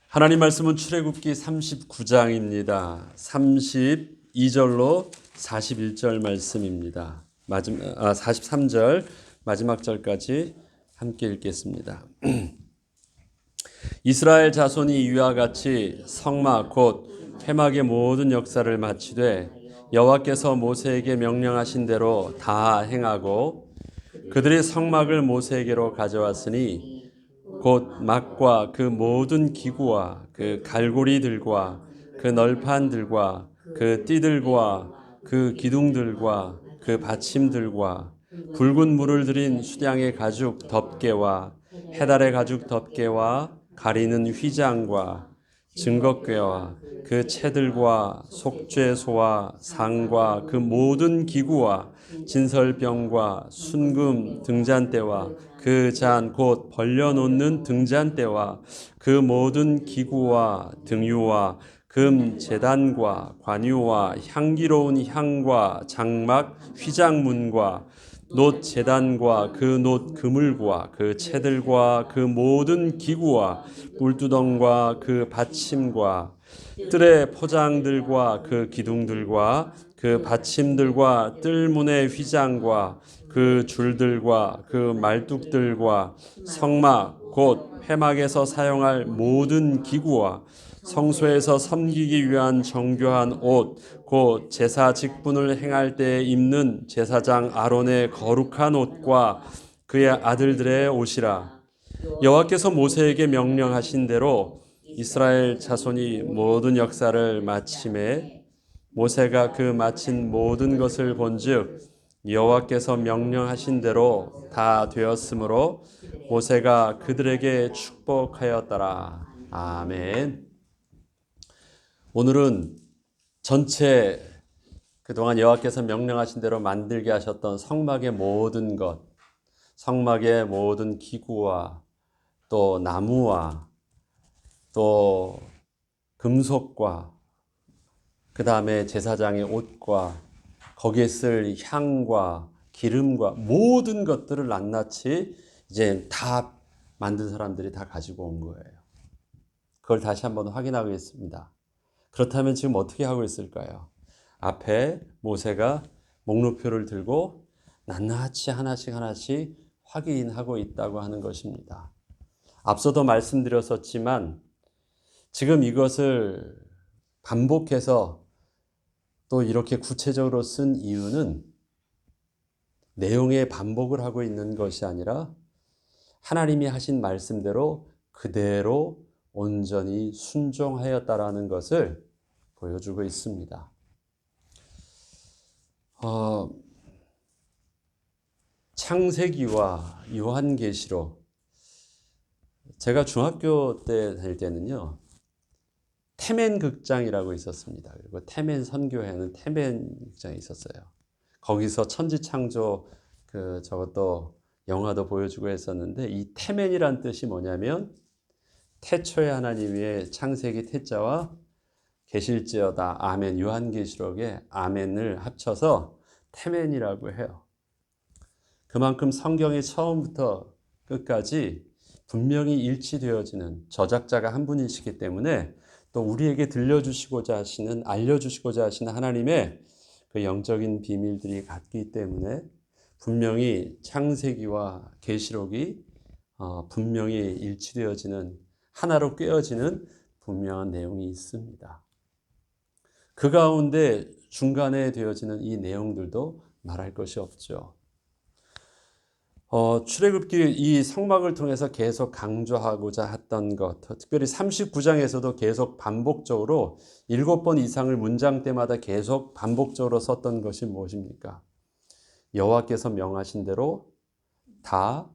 하나님 말씀은 출애굽기 39장입니다. 32절로 41절 말씀입니다. 43절 마지막 절까지 함께 읽겠습니다. 이스라엘 자손이 이와 같이 성막 곧 회막의 모든 역사를 마치되 여호와께서 모세에게 명령하신 대로 다 행하고 그들이 성막을 모세에게로 가져왔으니 곧 막과 그 모든 기구와 그 갈고리들과 그 널판들과 그 띠들과 그 기둥들과 그 받침들과 붉은 물을 들인 수량의 가죽 덮개와 해달의 가죽 덮개와 가리는 휘장과 증거궤와 그 채들과 속죄소와 상과 그 모든 기구와 진설병과 순금 등잔대와 그 잔 곧 벌려놓는 등잔대와 그 모든 기구와 등유와 금 제단과 관유와 향기로운 향과 장막 휘장문과 놋 제단과 그 놋 그물과 그 채들과 그 모든 기구와 꿀두덩과 그 받침과 뜰의 포장들과 그 기둥들과 그 받침들과 뜰문의 휘장과 그 줄들과 그 말뚝들과 성막 곧 회막에서 사용할 모든 기구와 성소에서 섬기기 위한 정교한 옷 곧 제사 직분을 행할 때 입는 제사장 아론의 거룩한 옷과 그의 아들들의 옷이라. 여호와께서 모세에게 명령하신 대로 이스라엘 자손이 모든 역사를 마침에 모세가 그 마친 모든 것을 본즉 여호와께서 명령하신 대로 다 되었으므로 모세가 그들에게 축복하였더라. 아멘. 오늘은 전체 그동안 여호와께서 명령하신 대로 만들게 하셨던 성막의 모든 것, 성막의 모든 기구와 또 나무와 또 금속과 그 다음에 제사장의 옷과 거기에 쓸 향과 기름과 모든 것들을 낱낱이 이제 다 만든 사람들이 다 가지고 온 거예요. 그걸 다시 한번 확인하겠습니다. 그렇다면 지금 어떻게 하고 있을까요? 앞에 모세가 목록표를 들고 낱낱이 하나씩 확인하고 있다고 하는 것입니다. 앞서도 말씀드렸었지만 지금 이것을 반복해서 또 이렇게 구체적으로 쓴 이유는 내용의 반복을 하고 있는 것이 아니라 하나님이 하신 말씀대로 그대로 온전히 순종하였다라는 것을 보여주고 있습니다. 창세기와 요한계시록, 제가 중학교 때 다닐 때는요 태멘 극장이라고 있었습니다. 그리고 태멘 선교회는 태멘 극장이 있었어요. 거기서 천지창조 저것도 영화도 보여주고 했었는데, 이 태멘이란 뜻이 뭐냐면 태초의 하나님의 창세기 태자와 계실지어다 아멘, 요한계시록의 아멘을 합쳐서 태멘이라고 해요. 그만큼 성경의 처음부터 끝까지 분명히 일치되어지는 저작자가 한 분이시기 때문에 또 우리에게 들려주시고자 하시는, 알려주시고자 하시는 하나님의 그 영적인 비밀들이 같기 때문에 분명히 창세기와 계시록이 분명히 일치되어지는, 하나로 꿰어지는 분명한 내용이 있습니다. 그 가운데 중간에 되어지는 이 내용들도 말할 것이 없죠. 출애굽기 이 성막을 통해서 계속 강조하고자 했던 것, 특별히 39장에서도 계속 반복적으로 7번 이상을 문장 때마다 계속 반복적으로 썼던 것이 무엇입니까? 여호와께서 명하신 대로 다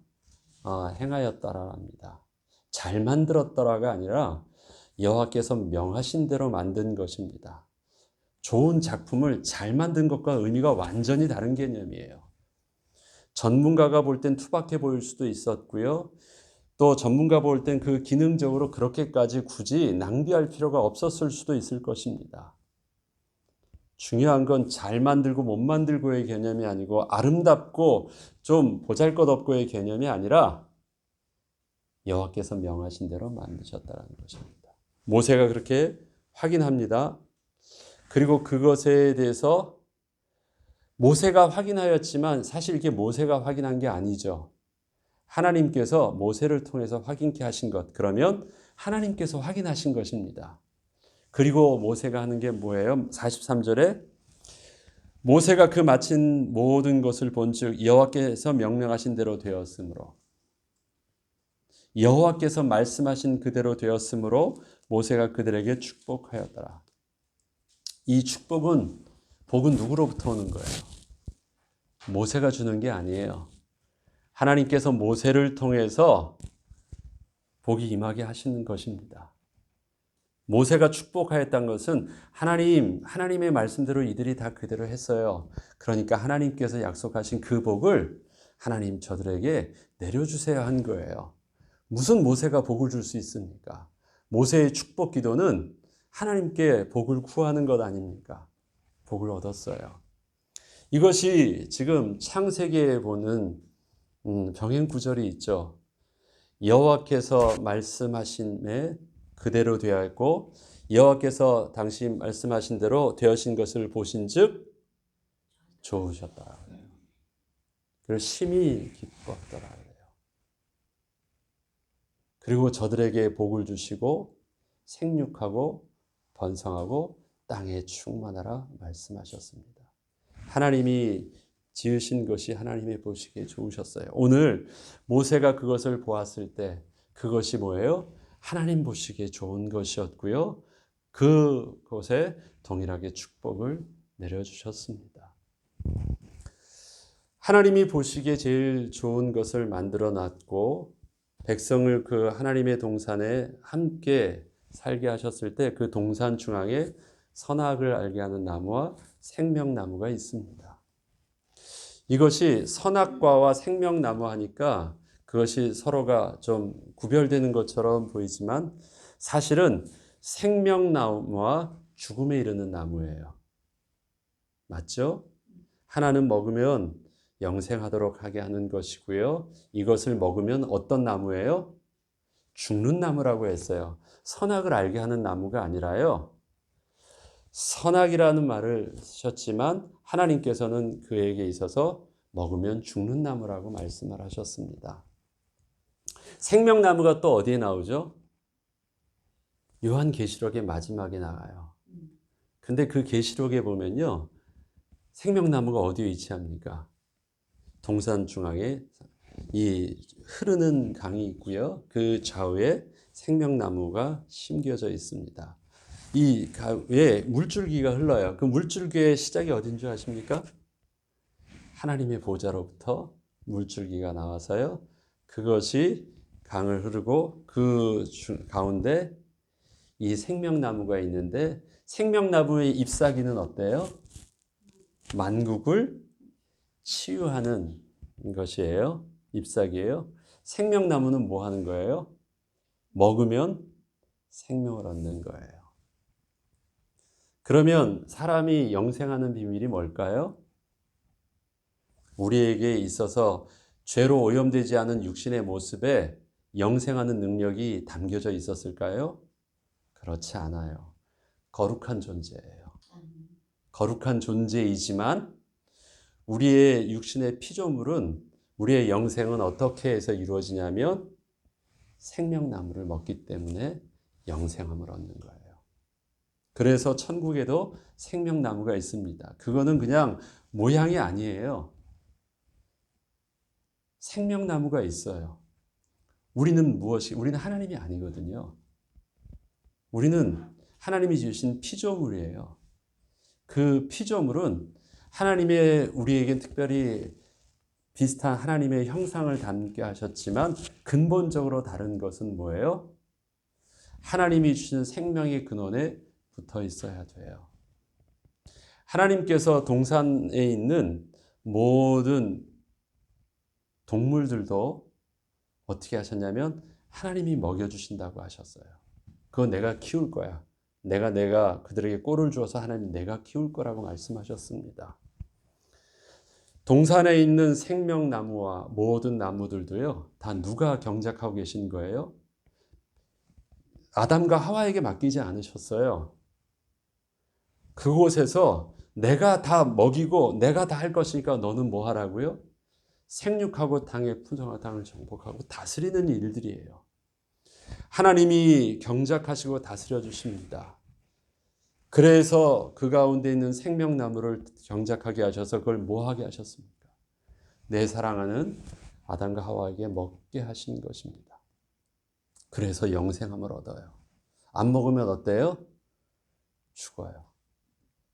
행하였더라 합니다. 잘 만들었더라가 아니라 여호와께서 명하신 대로 만든 것입니다. 좋은 작품을 잘 만든 것과 의미가 완전히 다른 개념이에요. 전문가가 볼 땐 투박해 보일 수도 있었고요. 또 전문가 볼 땐 그 기능적으로 그렇게까지 굳이 낭비할 필요가 없었을 수도 있을 것입니다. 중요한 건 잘 만들고 못 만들고의 개념이 아니고 아름답고 좀 보잘것없고의 개념이 아니라 여호와께서 명하신 대로 만드셨다는 것입니다. 모세가 그렇게 확인합니다. 그리고 그것에 대해서 모세가 확인하였지만 사실 이게 모세가 확인한 게 아니죠. 하나님께서 모세를 통해서 확인케 하신 것. 그러면 하나님께서 확인하신 것입니다. 그리고 모세가 하는 게 뭐예요? 43절에 모세가 그 마친 모든 것을 본즉 여호와께서 명령하신 대로 되었으므로 여호와께서 말씀하신 그대로 되었으므로 모세가 그들에게 축복하였더라. 이 축복은 복은 누구로부터 오는 거예요? 모세가 주는 게 아니에요. 하나님께서 모세를 통해서 복이 임하게 하시는 것입니다. 모세가 축복하였다는 것은 하나님의 말씀대로 이들이 다 그대로 했어요. 그러니까 하나님께서 약속하신 그 복을 하나님 저들에게 내려주세요 한 거예요. 무슨 모세가 복을 줄 수 있습니까? 모세의 축복 기도는 하나님께 복을 구하는 것 아닙니까? 복을 얻었어요. 이것이 지금 창세기에 보는 병행 구절이 있죠. 여호와께서 말씀하심에 그대로 되었고 여호와께서 당시 말씀하신 대로 되어진 것을 보신즉 좋으셨다. 그리고 심히 기뻤더라 그래요. 그리고 저들에게 복을 주시고 생육하고 번성하고 땅에 충만하라 말씀하셨습니다. 하나님이 지으신 것이 하나님의 보시기에 좋으셨어요. 오늘 모세가 그것을 보았을 때 그것이 뭐예요? 하나님 보시기에 좋은 것이었고요. 그곳에 동일하게 축복을 내려주셨습니다. 하나님이 보시기에 제일 좋은 것을 만들어 놨고 백성을 그 하나님의 동산에 함께 살게 하셨을 때 그 동산 중앙에 선악을 알게 하는 나무와 생명나무가 있습니다. 이것이 선악과와 생명나무 하니까 그것이 서로가 좀 구별되는 것처럼 보이지만 사실은 생명나무와 죽음에 이르는 나무예요. 맞죠? 하나는 먹으면 영생하도록 하게 하는 것이고요. 이것을 먹으면 어떤 나무예요? 죽는 나무라고 했어요. 선악을 알게 하는 나무가 아니라요. 선악이라는 말을 쓰셨지만 하나님께서는 그에게 있어서 먹으면 죽는 나무라고 말씀을 하셨습니다. 생명나무가 또 어디에 나오죠? 요한계시록의 마지막에 나와요. 근데 그 계시록에 보면요. 생명나무가 어디에 위치합니까? 동산 중앙에 이 흐르는 강이 있고요. 그 좌우에 생명나무가 심겨져 있습니다. 이 가에 물줄기가 흘러요. 그 물줄기의 시작이 어딘 줄 아십니까? 하나님의 보좌로부터 물줄기가 나와서요. 그것이 강을 흐르고 그 가운데 이 생명나무가 있는데 생명나무의 잎사귀는 어때요? 만국을 치유하는 것이에요. 잎사귀예요. 생명나무는 뭐 하는 거예요? 먹으면 생명을 얻는 거예요. 그러면 사람이 영생하는 비밀이 뭘까요? 우리에게 있어서 죄로 오염되지 않은 육신의 모습에 영생하는 능력이 담겨져 있었을까요? 그렇지 않아요. 거룩한 존재예요. 거룩한 존재이지만 우리의 육신의 피조물은 우리의 영생은 어떻게 해서 이루어지냐면 생명나무를 먹기 때문에 영생함을 얻는 거예요. 그래서 천국에도 생명나무가 있습니다. 그거는 그냥 모양이 아니에요. 생명나무가 있어요. 우리는 우리는 하나님이 아니거든요. 우리는 하나님이 지으신 피조물이에요. 그 피조물은 하나님의 우리에게 특별히 비슷한 하나님의 형상을 담게 하셨지만 근본적으로 다른 것은 뭐예요? 하나님이 주신 생명의 근원에 붙어 있어야 돼요. 하나님께서 동산에 있는 모든 동물들도 어떻게 하셨냐면 하나님이 먹여주신다고 하셨어요. 그거 내가 키울 거야. 내가 그들에게 꼴을 주어서 하나님 내가 키울 거라고 말씀하셨습니다. 동산에 있는 생명나무와 모든 나무들도요. 다 누가 경작하고 계신 거예요? 아담과 하와에게 맡기지 않으셨어요. 그곳에서 내가 다 먹이고 내가 다 할 것이니까 너는 뭐 하라고요? 생육하고 땅의 풍성한 땅을 정복하고 다스리는 일들이에요. 하나님이 경작하시고 다스려 주십니다. 그래서 그 가운데 있는 생명나무를 경작하게 하셔서 그걸 뭐 하게 하셨습니까? 내 사랑하는 아담과 하와에게 먹게 하신 것입니다. 그래서 영생함을 얻어요. 안 먹으면 어때요? 죽어요.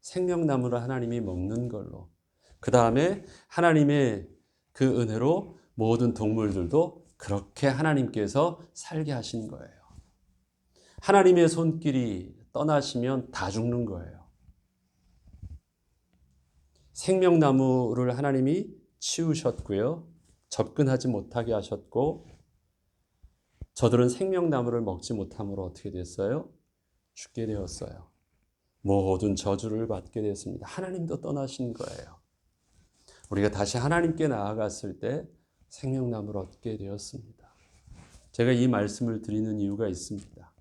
생명나무를 하나님이 먹는 걸로. 그 다음에 하나님의 그 은혜로 모든 동물들도 그렇게 하나님께서 살게 하신 거예요. 하나님의 손길이 떠나시면 다 죽는 거예요. 생명나무를 하나님이 치우셨고요. 접근하지 못하게 하셨고, 저들은 생명나무를 먹지 못함으로 어떻게 됐어요? 죽게 되었어요. 모든 저주를 받게 됐습니다. 하나님도 떠나신 거예요. 우리가 다시 하나님께 나아갔을 때 생명나무를 얻게 되었습니다. 제가 이 말씀을 드리는 이유가 있습니다.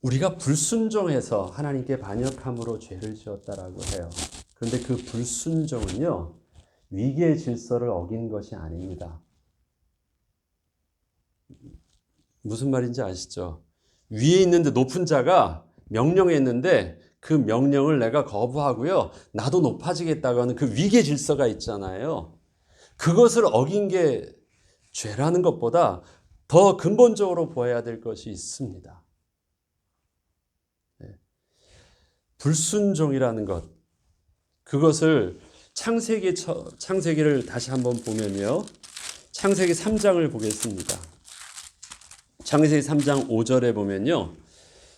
우리가 불순종해서 하나님께 반역함으로 죄를 지었다라고 해요. 그런데 그 불순종은요, 위계의 질서를 어긴 것이 아닙니다. 무슨 말인지 아시죠? 위에 있는데 높은 자가 명령했는데 그 명령을 내가 거부하고요, 나도 높아지겠다고 하는 그 위계 질서가 있잖아요. 그것을 어긴 게 죄라는 것보다 더 근본적으로 보아야 될 것이 있습니다. 불순종이라는 것, 그것을 창세기를 다시 한번 보면요, 창세기 3장을 보겠습니다. 창세기 3장 5절에 보면요,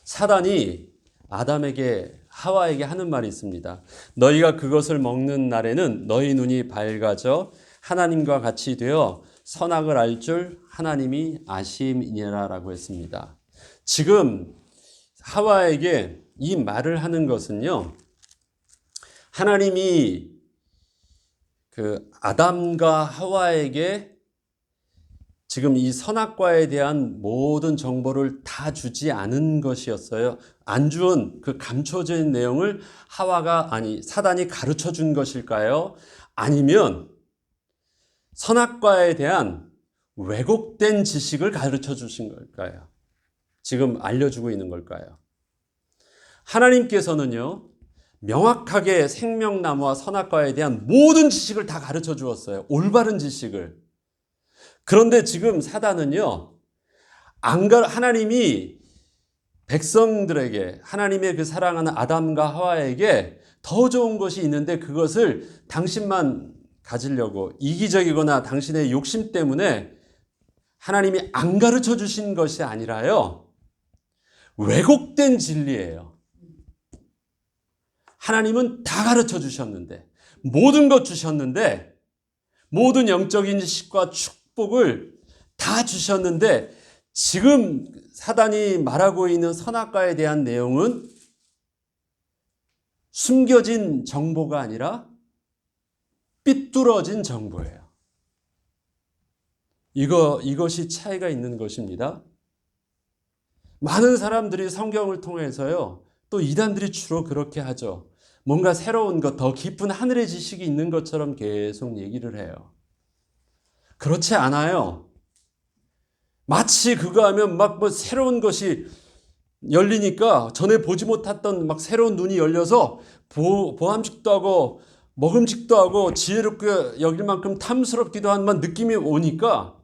사단이 아담에게 하와에게 하는 말이 있습니다. 너희가 그것을 먹는 날에는 너희 눈이 밝아져 하나님과 같이 되어 선악을 알 줄 하나님이 아심이니라라고 했습니다. 지금 하와에게 이 말을 하는 것은요, 하나님이 그 아담과 하와에게 지금 이 선악과에 대한 모든 정보를 다 주지 않은 것이었어요. 안 준 그 감춰진 내용을 사단이 가르쳐 준 것일까요? 아니면 선악과에 대한 왜곡된 지식을 가르쳐 주신 걸까요? 지금 알려주고 있는 걸까요? 하나님께서는요, 명확하게 생명나무와 선악과에 대한 모든 지식을 다 가르쳐 주었어요. 올바른 지식을. 그런데 지금 사단은요, 하나님이 백성들에게, 하나님의 그 사랑하는 아담과 하와에게 더 좋은 것이 있는데 그것을 당신만 가지려고 이기적이거나 당신의 욕심 때문에 하나님이 안 가르쳐 주신 것이 아니라요, 왜곡된 진리예요. 하나님은 다 가르쳐 주셨는데, 모든 것 주셨는데, 모든 영적인 지식과 축복을 다 주셨는데, 지금 사단이 말하고 있는 선악과에 대한 내용은 숨겨진 정보가 아니라 삐뚤어진 정보예요. 이것이 차이가 있는 것입니다. 많은 사람들이 성경을 통해서요, 또 이단들이 주로 그렇게 하죠. 뭔가 새로운 것, 더 깊은 하늘의 지식이 있는 것처럼 계속 얘기를 해요. 그렇지 않아요. 마치 그거 하면 막 뭐 새로운 것이 열리니까 전에 보지 못했던 막 새로운 눈이 열려서 보암직도 하고 먹음직도 하고 지혜롭게 여길 만큼 탐스럽기도 한 막 느낌이 오니까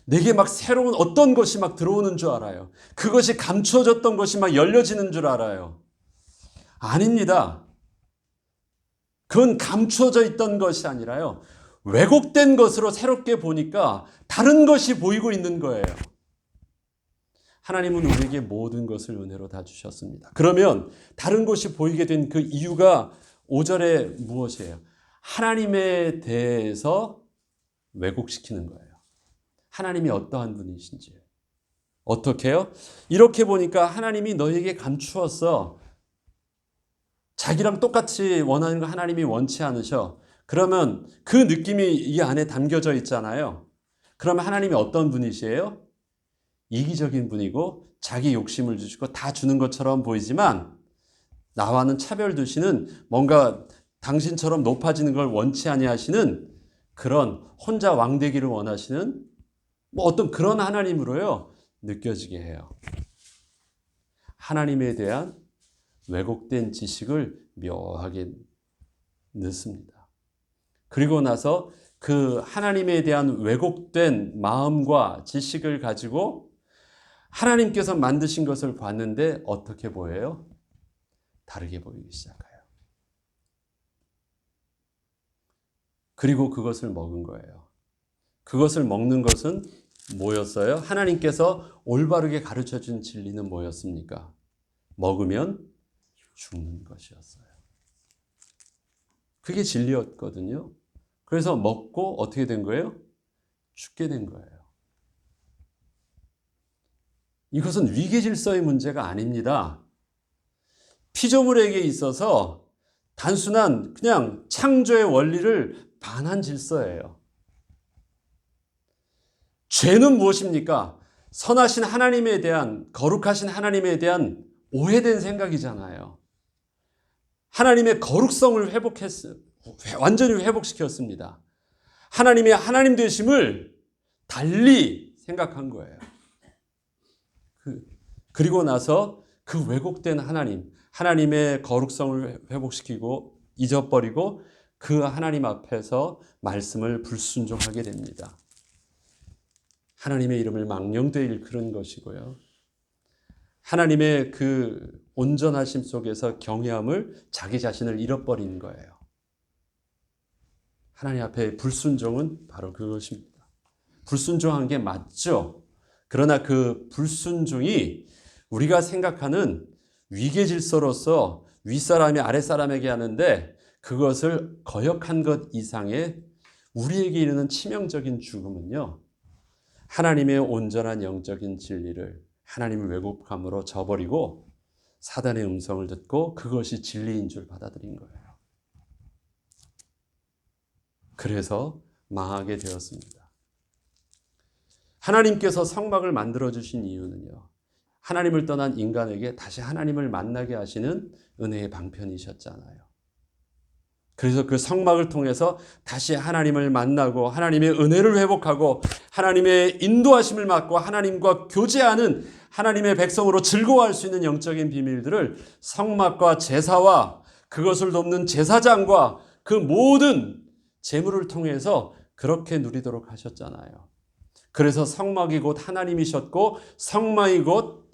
내게 막 새로운 어떤 것이 막 들어오는 줄 알아요. 그것이 감추어졌던 것이 막 열려지는 줄 알아요. 아닙니다. 그건 감추어져 있던 것이 아니라요, 왜곡된 것으로 새롭게 보니까 다른 것이 보이고 있는 거예요. 하나님은 우리에게 모든 것을 은혜로 다 주셨습니다. 그러면 다른 것이 보이게 된 그 이유가 5절에 무엇이에요? 하나님에 대해서 왜곡시키는 거예요. 하나님이 어떠한 분이신지. 어떻게 해요? 이렇게 보니까 하나님이 너희에게 감추었어. 자기랑 똑같이 원하는 거 하나님이 원치 않으셔. 그러면 그 느낌이 이 안에 담겨져 있잖아요. 그러면 하나님이 어떤 분이시에요? 이기적인 분이고 자기 욕심을 주시고 다 주는 것처럼 보이지만 나와는 차별 두시는, 뭔가 당신처럼 높아지는 걸 원치 아니하시는, 그런 혼자 왕되기를 원하시는 어떤 그런 하나님으로요 느껴지게 해요. 하나님에 대한 왜곡된 지식을 묘하게 넣습니다. 그리고 나서 그 하나님에 대한 왜곡된 마음과 지식을 가지고 하나님께서 만드신 것을 봤는데 어떻게 보여요? 다르게 보이기 시작해요. 그리고 그것을 먹은 거예요. 그것을 먹는 것은 뭐였어요? 하나님께서 올바르게 가르쳐 준 진리는 뭐였습니까? 먹으면 죽는 것이었어요. 그게 진리였거든요. 그래서 먹고 어떻게 된 거예요? 죽게 된 거예요. 이것은 위계 질서의 문제가 아닙니다. 피조물에게 있어서 단순한 그냥 창조의 원리를 반한 질서예요. 죄는 무엇입니까? 선하신 하나님에 대한, 거룩하신 하나님에 대한 오해된 생각이잖아요. 하나님의 거룩성을 완전히 회복시켰습니다. 하나님의 하나님 되심을 달리 생각한 거예요. 그리고 나서 그 왜곡된 하나님의 거룩성을 회복시키고 잊어버리고 그 하나님 앞에서 말씀을 불순종하게 됩니다. 하나님의 이름을 망령되이 일컫는 것이고요. 하나님의 그 온전하심 속에서 경외함을, 자기 자신을 잃어버린 거예요. 하나님 앞에 불순종은 바로 그것입니다. 불순종한 게 맞죠. 그러나 그 불순종이 우리가 생각하는 위계 질서로서 윗사람이 아랫사람에게 하는데 그것을 거역한 것 이상의 우리에게 이르는 치명적인 죽음은요, 하나님의 온전한 영적인 진리를 하나님의 왜곡함으로 저버리고 사단의 음성을 듣고 그것이 진리인 줄 받아들인 거예요. 그래서 망하게 되었습니다. 하나님께서 성막을 만들어주신 이유는요, 하나님을 떠난 인간에게 다시 하나님을 만나게 하시는 은혜의 방편이셨잖아요. 그래서 그 성막을 통해서 다시 하나님을 만나고 하나님의 은혜를 회복하고 하나님의 인도하심을 받고 하나님과 교제하는 하나님의 백성으로 즐거워할 수 있는 영적인 비밀들을 성막과 제사와 그것을 돕는 제사장과 그 모든 제물을 통해서 그렇게 누리도록 하셨잖아요. 그래서 성막이 곧 하나님이셨고 성막이 곧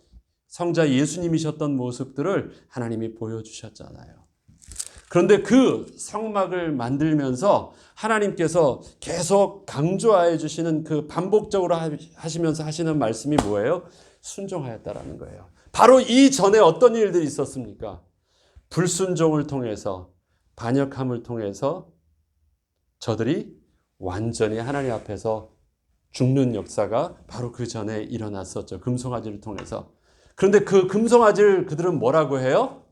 성자 예수님이셨던 모습들을 하나님이 보여주셨잖아요. 그런데 그 성막을 만들면서 하나님께서 계속 강조해 주시는 그 반복적으로 하시면서 하시는 말씀이 뭐예요? 순종하였다라는 거예요. 바로 이전에 어떤 일들이 있었습니까? 불순종을 통해서, 반역함을 통해서 저들이 완전히 하나님 앞에서 죽는 역사가 바로 그 전에 일어났었죠. 금송아지를 통해서. 그런데 그 금송아지를 그들은 뭐라고 해요?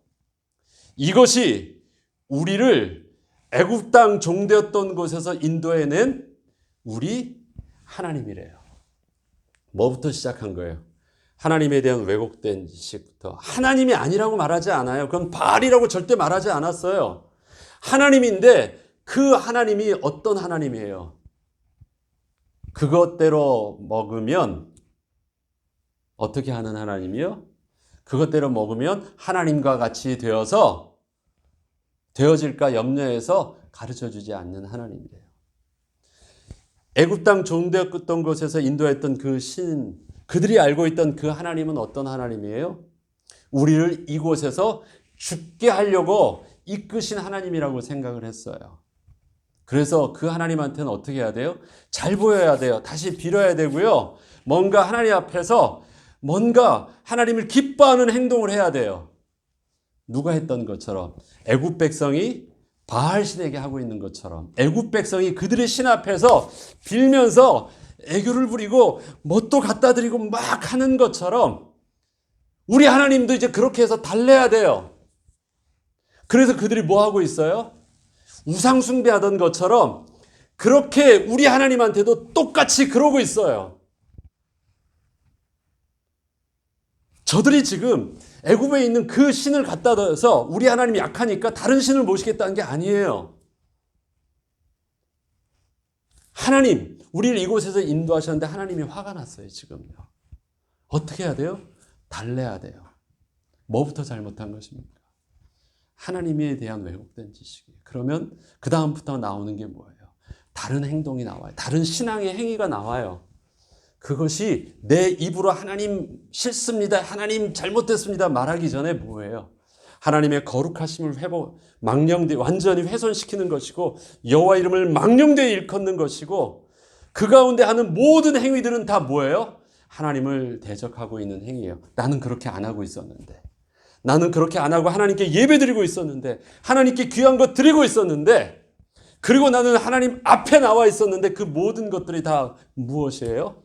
이것이 우리를 애굽 땅 종되었던 곳에서 인도해낸 우리 하나님이래요. 뭐부터 시작한 거예요? 하나님에 대한 왜곡된 지식부터. 하나님이 아니라고 말하지 않아요. 그건 바알이라고 절대 말하지 않았어요. 하나님인데 그 하나님이 어떤 하나님이에요? 그것대로 먹으면 어떻게 하는 하나님이요? 그것대로 먹으면 하나님과 같이 되어질까 염려해서 가르쳐주지 않는 하나님이래요. 애굽 땅 종되었던 곳에서 인도했던 그 신, 그들이 알고 있던 그 하나님은 어떤 하나님이에요? 우리를 이곳에서 죽게 하려고 이끄신 하나님이라고 생각을 했어요. 그래서 그 하나님한테는 어떻게 해야 돼요? 잘 보여야 돼요. 다시 빌어야 되고요. 뭔가 하나님 앞에서 뭔가 하나님을 기뻐하는 행동을 해야 돼요. 누가 했던 것처럼 애굽 백성이 바알 신에게 하고 있는 것처럼 애굽 백성이 그들의 신 앞에서 빌면서 애교를 부리고 뭣도 갖다 드리고 막 하는 것처럼 우리 하나님도 이제 그렇게 해서 달래야 돼요. 그래서 그들이 뭐 하고 있어요? 우상 숭배하던 것처럼 그렇게 우리 하나님한테도 똑같이 그러고 있어요. 저들이 지금 애굽에 있는 그 신을 갖다 대서 우리 하나님이 약하니까 다른 신을 모시겠다는 게 아니에요. 하나님, 우리를 이곳에서 인도하셨는데 하나님이 화가 났어요, 지금요. 어떻게 해야 돼요? 달래야 돼요. 뭐부터 잘못한 것입니까? 하나님에 대한 왜곡된 지식이에요. 그러면 그 다음부터 나오는 게 뭐예요? 다른 행동이 나와요. 다른 신앙의 행위가 나와요. 그것이 내 입으로 하나님 싫습니다, 하나님 잘못됐습니다 말하기 전에 뭐예요? 하나님의 거룩하심을 완전히 훼손시키는 것이고 여호와 이름을 망령되이 일컫는 것이고 그 가운데 하는 모든 행위들은 다 뭐예요? 하나님을 대적하고 있는 행위예요. 나는 그렇게 안 하고 있었는데, 나는 그렇게 안 하고 하나님께 예배 드리고 있었는데, 하나님께 귀한 것 드리고 있었는데, 그리고 나는 하나님 앞에 나와 있었는데 그 모든 것들이 다 무엇이에요?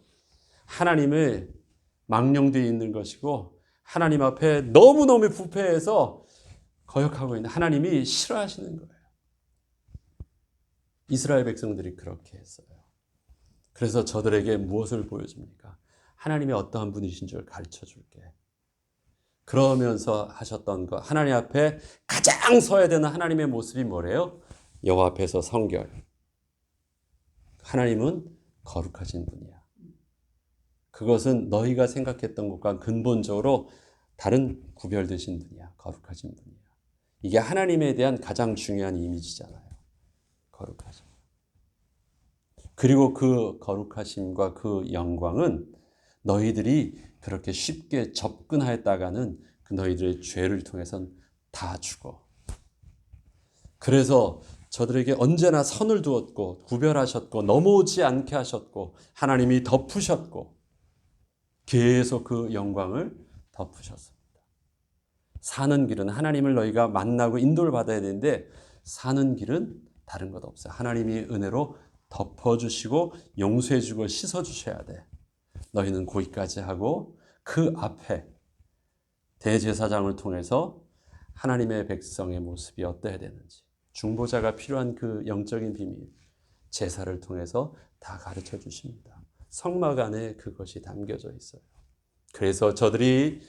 하나님을 망령되이 있는 것이고 하나님 앞에 너무너무 부패해서 거역하고 있는 하나님이 싫어하시는 거예요. 이스라엘 백성들이 그렇게 했어요. 그래서 저들에게 무엇을 보여줍니까? 하나님이 어떠한 분이신 줄 가르쳐 줄게. 그러면서 하셨던 것, 하나님 앞에 가장 서야 되는 하나님의 모습이 뭐래요? 여호와 앞에서 성결. 하나님은 거룩하신 분이야. 그것은 너희가 생각했던 것과 근본적으로 다른 구별되신 분이야. 거룩하신 분이야. 이게 하나님에 대한 가장 중요한 이미지잖아요. 거룩하심. 그리고 그 거룩하심과 그 영광은 너희들이 그렇게 쉽게 접근하였다가는 그 너희들의 죄를 통해서는 다 죽어. 그래서 저들에게 언제나 선을 두었고 구별하셨고 넘어오지 않게 하셨고 하나님이 덮으셨고 계속 그 영광을 덮으셨습니다. 사는 길은 하나님을 너희가 만나고 인도를 받아야 되는데 사는 길은 다른 것 없어요. 하나님이 은혜로 덮어주시고 용서해주고 씻어주셔야 돼. 너희는 거기까지 하고 그 앞에 대제사장을 통해서 하나님의 백성의 모습이 어때야 되는지 중보자가 필요한 그 영적인 비밀 제사를 통해서 다 가르쳐 주십니다. 성막 안에 그것이 담겨져 있어요. 그래서 저들이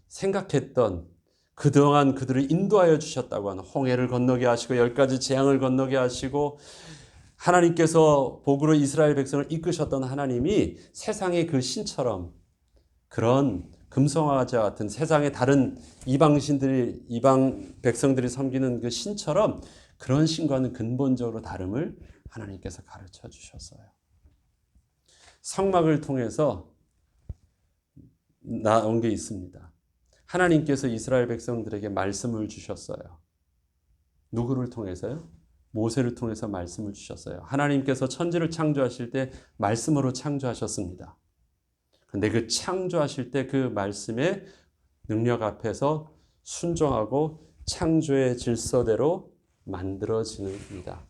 생각했던 그동안 그들을 인도하여 주셨다고 하는 홍해를 건너게 하시고 10가지 재앙을 건너게 하시고 하나님께서 복으로 이스라엘 백성을 이끄셨던 하나님이 세상의 그 신처럼 그런 금성화자 같은 세상의 다른 이방 백성들이 섬기는 그 신처럼 그런 신과는 근본적으로 다름을 하나님께서 가르쳐 주셨어요. 성막을 통해서 나온 게 있습니다. 하나님께서 이스라엘 백성들에게 말씀을 주셨어요. 누구를 통해서요? 모세를 통해서 말씀을 주셨어요. 하나님께서 천지를 창조하실 때 말씀으로 창조하셨습니다. 근데 그 창조하실 때 그 말씀의 능력 앞에서 순종하고 창조의 질서대로 만들어지는입니다.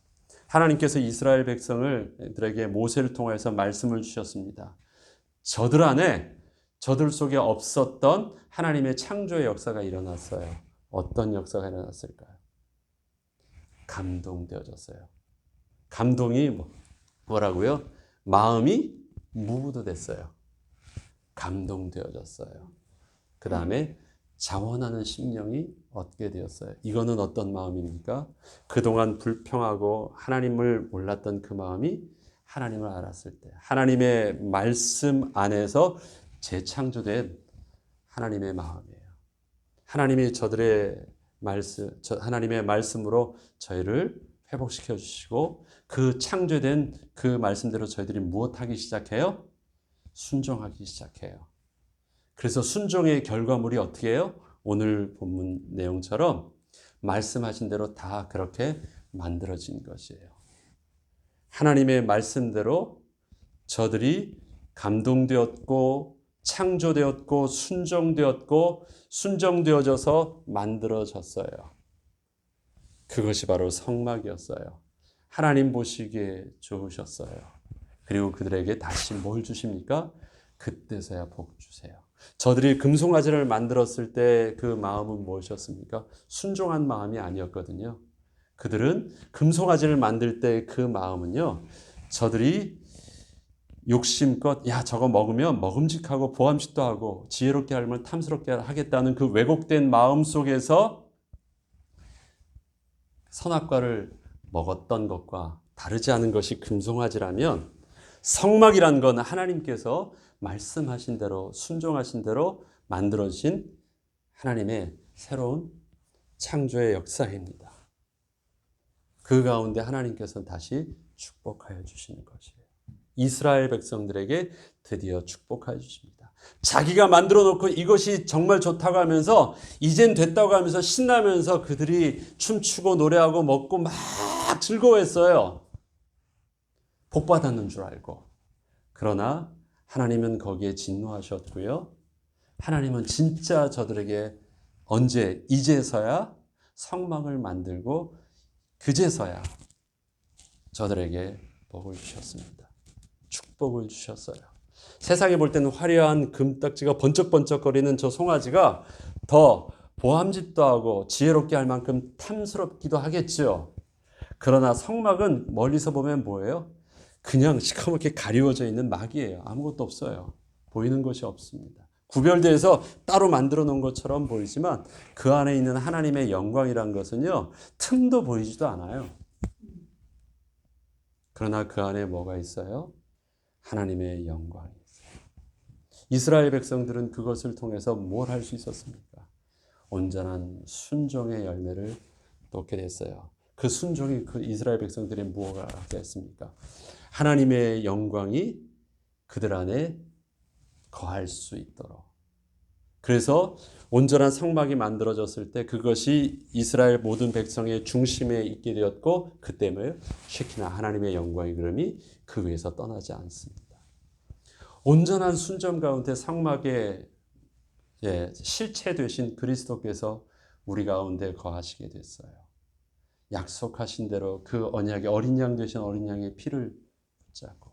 하나님께서 이스라엘 백성들에게 모세를 통해서 말씀을 주셨습니다. 저들 속에 없었던 하나님의 창조의 역사가 일어났어요. 어떤 역사가 일어났을까요? 감동되어졌어요. 감동이 뭐라고요? 마음이 무브도 됐어요. 감동되어졌어요. 그 다음에 자원하는 심령이 얻게 되었어요. 이거는 어떤 마음입니까? 그동안 불평하고 하나님을 몰랐던 그 마음이 하나님을 알았을 때 하나님의 말씀 안에서 재창조된 하나님의 마음이에요. 하나님이 하나님의 말씀으로 저희를 회복시켜 주시고 그 창조된 그 말씀대로 저희들이 무엇하기 시작해요? 순종하기 시작해요. 그래서 순종의 결과물이 어떻게 해요? 오늘 본문 내용처럼 말씀하신 대로 다 그렇게 만들어진 것이에요. 하나님의 말씀대로 저들이 감동되었고 창조되었고 순종되었고 순종되어져서 만들어졌어요. 그것이 바로 성막이었어요. 하나님 보시기에 좋으셨어요. 그리고 그들에게 다시 뭘 주십니까? 그때서야 복 주세요. 저들이 금송아지를 만들었을 때 그 마음은 무엇이었습니까? 순종한 마음이 아니었거든요. 그들은 금송아지를 만들 때 그 마음은요, 저들이 욕심껏 야 저거 먹으면 먹음직하고 보암직도 하고 지혜롭게 하면 탐스럽게 하겠다는 그 왜곡된 마음 속에서 선악과를 먹었던 것과 다르지 않은 것이 금송아지라면, 성막이란 건 하나님께서 말씀하신 대로 순종하신 대로 만들어진 하나님의 새로운 창조의 역사입니다. 그 가운데 하나님께서는 다시 축복하여 주시는 것이에요. 이스라엘 백성들에게 드디어 축복하여 주십니다. 자기가 만들어 놓고 이것이 정말 좋다고 하면서 이젠 됐다고 하면서 신나면서 그들이 춤추고 노래하고 먹고 막 즐거워했어요. 복 받았는 줄 알고. 그러나 하나님은 거기에 진노하셨고요. 하나님은 진짜 저들에게 언제 이제서야 성막을 만들고 그제서야 저들에게 복을 주셨습니다. 축복을 주셨어요. 세상에 볼 때는 화려한 금딱지가 번쩍번쩍거리는 저 송아지가 더 보암직도 하고 지혜롭게 할 만큼 탐스럽기도 하겠죠. 그러나 성막은 멀리서 보면 뭐예요? 그냥 시커멓게 가리워져 있는 막이에요. 아무것도 없어요. 보이는 것이 없습니다. 구별돼서 따로 만들어 놓은 것처럼 보이지만 그 안에 있는 하나님의 영광이란 것은요, 틈도 보이지도 않아요. 그러나 그 안에 뭐가 있어요? 하나님의 영광이 있어요. 이스라엘 백성들은 그것을 통해서 뭘 할 수 있었습니까? 온전한 순종의 열매를 얻게 됐어요. 그 순종이 그 이스라엘 백성들이 무엇을 하게 했습니까? 하나님의 영광이 그들 안에 거할 수 있도록. 그래서 온전한 성막이 만들어졌을 때 그것이 이스라엘 모든 백성의 중심에 있게 되었고, 그때문에 쉐키나 하나님의 영광의 그림이 그 위에서 떠나지 않습니다. 온전한 순종 가운데 성막의 실체 되신 그리스도께서 우리 가운데 거하시게 됐어요. 약속하신 대로 그 언약의 어린 양 되신 어린 양의 피를 붙잡고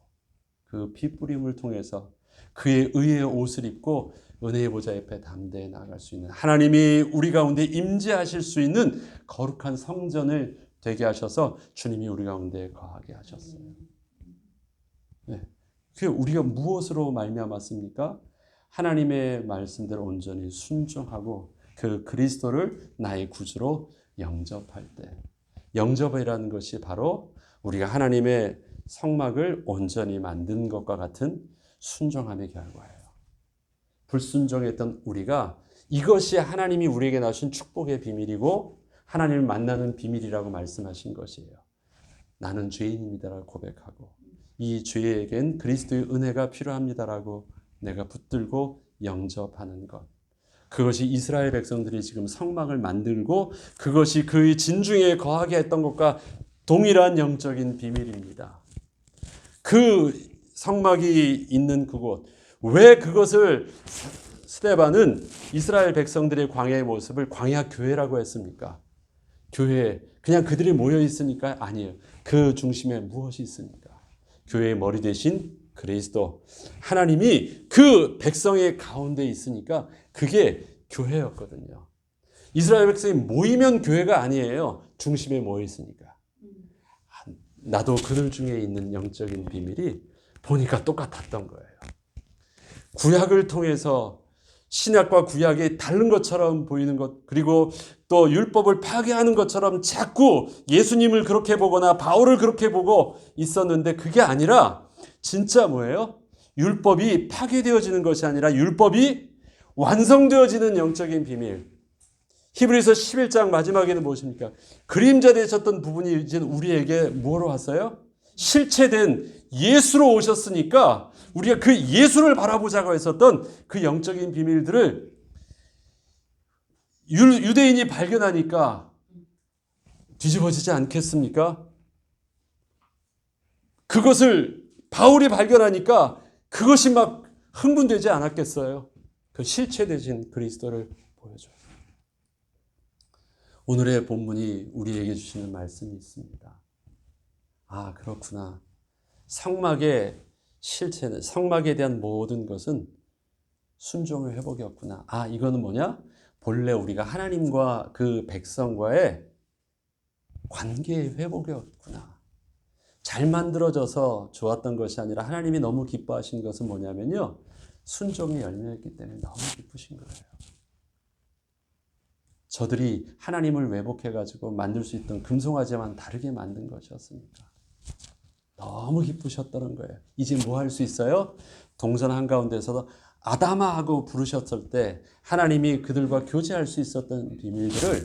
그 피 뿌림을 통해서 그의 의의 옷을 입고 은혜의 보좌 옆에 담대히 나아갈 수 있는, 하나님이 우리 가운데 임재하실 수 있는 거룩한 성전을 되게 하셔서 주님이 우리 가운데 거하게 하셨어요. 네. 그게 우리가 무엇으로 말미암았습니까? 하나님의 말씀대로 온전히 순종하고 그 그리스도를 나의 구주로 영접할 때, 영접이라는 것이 바로 우리가 하나님의 성막을 온전히 만든 것과 같은 순종함의 결과예요. 불순종했던 우리가 이것이 하나님이 우리에게 나신 축복의 비밀이고 하나님을 만나는 비밀이라고 말씀하신 것이에요. 나는 죄인입니다라고 고백하고 이 죄에겐 그리스도의 은혜가 필요합니다라고 내가 붙들고 영접하는 것. 그것이 이스라엘 백성들이 지금 성막을 만들고 그것이 그의 진중에 거하게 했던 것과 동일한 영적인 비밀입니다. 그 성막이 있는 그곳, 왜 그것을 스데반은 이스라엘 백성들의 광야의 모습을 광야 교회라고 했습니까? 교회, 그냥 그들이 모여 있으니까 아니에요. 그 중심에 무엇이 있습니까? 교회의 머리 대신 그리스도, 하나님이 그 백성의 가운데 있으니까 그게 교회였거든요. 이스라엘 백성이 모이면 교회가 아니에요. 중심에 모여 있으니까. 나도 그들 중에 있는 영적인 비밀이 보니까 똑같았던 거예요. 구약을 통해서 신약과 구약이 다른 것처럼 보이는 것, 그리고 또 율법을 파괴하는 것처럼 자꾸 예수님을 그렇게 보거나 바울을 그렇게 보고 있었는데, 그게 아니라 진짜 뭐예요? 율법이 파괴되어지는 것이 아니라 율법이 완성되어지는 영적인 비밀. 히브리서 11장 마지막에는 무엇입니까? 그림자 되셨던 부분이 이제 우리에게 뭐로 왔어요? 실체된 예수로 오셨으니까 우리가 그 예수를 바라보자고 했었던 그 영적인 비밀들을 유대인이 발견하니까 뒤집어지지 않겠습니까? 그것을 바울이 발견하니까 그것이 막 흥분되지 않았겠어요? 그 실체되신 그리스도를 보여줘요. 오늘의 본문이 우리에게 주시는 말씀이 있습니다. 아, 그렇구나. 성막의 실체는, 성막에 대한 모든 것은 순종의 회복이었구나. 아, 이거는 뭐냐? 본래 우리가 하나님과 그 백성과의 관계의 회복이었구나. 잘 만들어져서 좋았던 것이 아니라 하나님이 너무 기뻐하신 것은 뭐냐면요. 순종의 열매였기 때문에 너무 기쁘신 거예요. 저들이 하나님을 왜곡해가지고 만들 수 있던 금송아지만 다르게 만든 것이었으니까. 너무 기쁘셨다는 거예요. 이제 뭐 할 수 있어요? 동산 한가운데서 아담아 하고 부르셨을 때 하나님이 그들과 교제할 수 있었던 비밀들을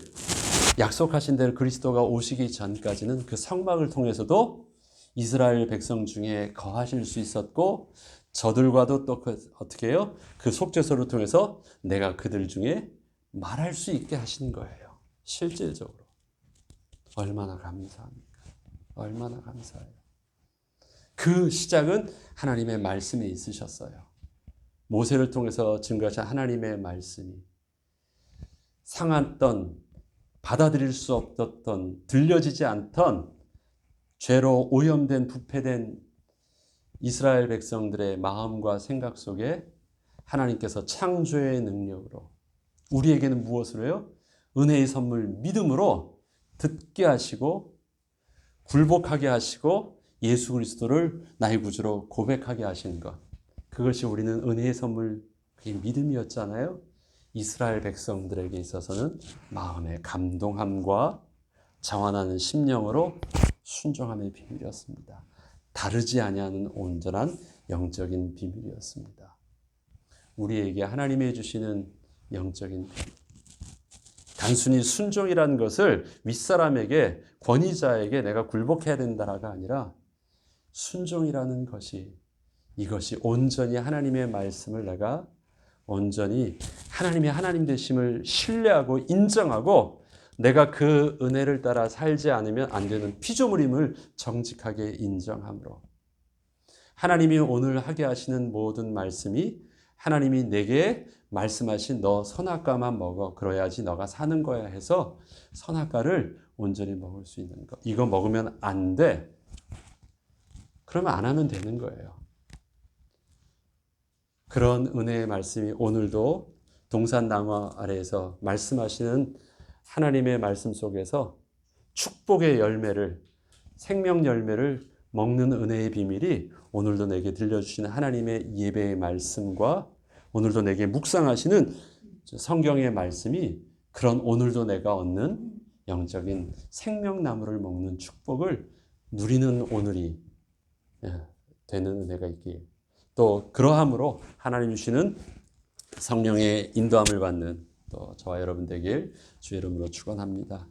약속하신 대로 그리스도가 오시기 전까지는 그 성막을 통해서도 이스라엘 백성 중에 거하실 수 있었고 저들과도 또 어떻게 해요? 그 속죄소를 통해서 내가 그들 중에 말할 수 있게 하신 거예요. 실질적으로. 얼마나 감사합니까? 얼마나 감사해요. 그 시작은 하나님의 말씀에 있으셨어요. 모세를 통해서 증거하신 하나님의 말씀이 상했던, 받아들일 수 없었던, 들려지지 않던 죄로 오염된 부패된 이스라엘 백성들의 마음과 생각 속에 하나님께서 창조의 능력으로 우리에게는 무엇을 해요? 은혜의 선물 믿음으로 듣게 하시고 굴복하게 하시고 예수 그리스도를 나의 구주로 고백하게 하신 것. 그것이 우리는 은혜의 선물, 그게 믿음이었잖아요. 이스라엘 백성들에게 있어서는 마음의 감동함과 자원하는 심령으로 순종함의 비밀이었습니다. 다르지 아니하는 온전한 영적인 비밀이었습니다. 우리에게 하나님이 주시는 영적인 비밀. 단순히 순종이라는 것을 윗사람에게 권위자에게 내가 굴복해야 된다가 아니라 순종이라는 것이 이것이 온전히 하나님의 말씀을 내가 온전히 하나님의 하나님 되심을 신뢰하고 인정하고 내가 그 은혜를 따라 살지 않으면 안 되는 피조물임을 정직하게 인정함으로 하나님이 오늘 하게 하시는 모든 말씀이 하나님이 내게 말씀하신 너 선악과만 먹어 그래야지 너가 사는 거야 해서 선악과를 온전히 먹을 수 있는 것. 이거 먹으면 안 돼. 그러면 안 하면 되는 거예요. 그런 은혜의 말씀이 오늘도 동산나무 아래에서 말씀하시는 하나님의 말씀 속에서 축복의 열매를 생명 열매를 먹는 은혜의 비밀이 오늘도 내게 들려주시는 하나님의 예배의 말씀과 오늘도 내게 묵상하시는 성경의 말씀이 그런 오늘도 내가 얻는 영적인 생명나무를 먹는 축복을 누리는 오늘이 되는 은혜가 있기에 또 그러함으로 하나님 주시는 성령의 인도함을 받는 또 저와 여러분 되길 주의 이름으로 축원합니다.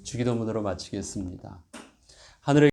주기도문으로 마치겠습니다. 하늘의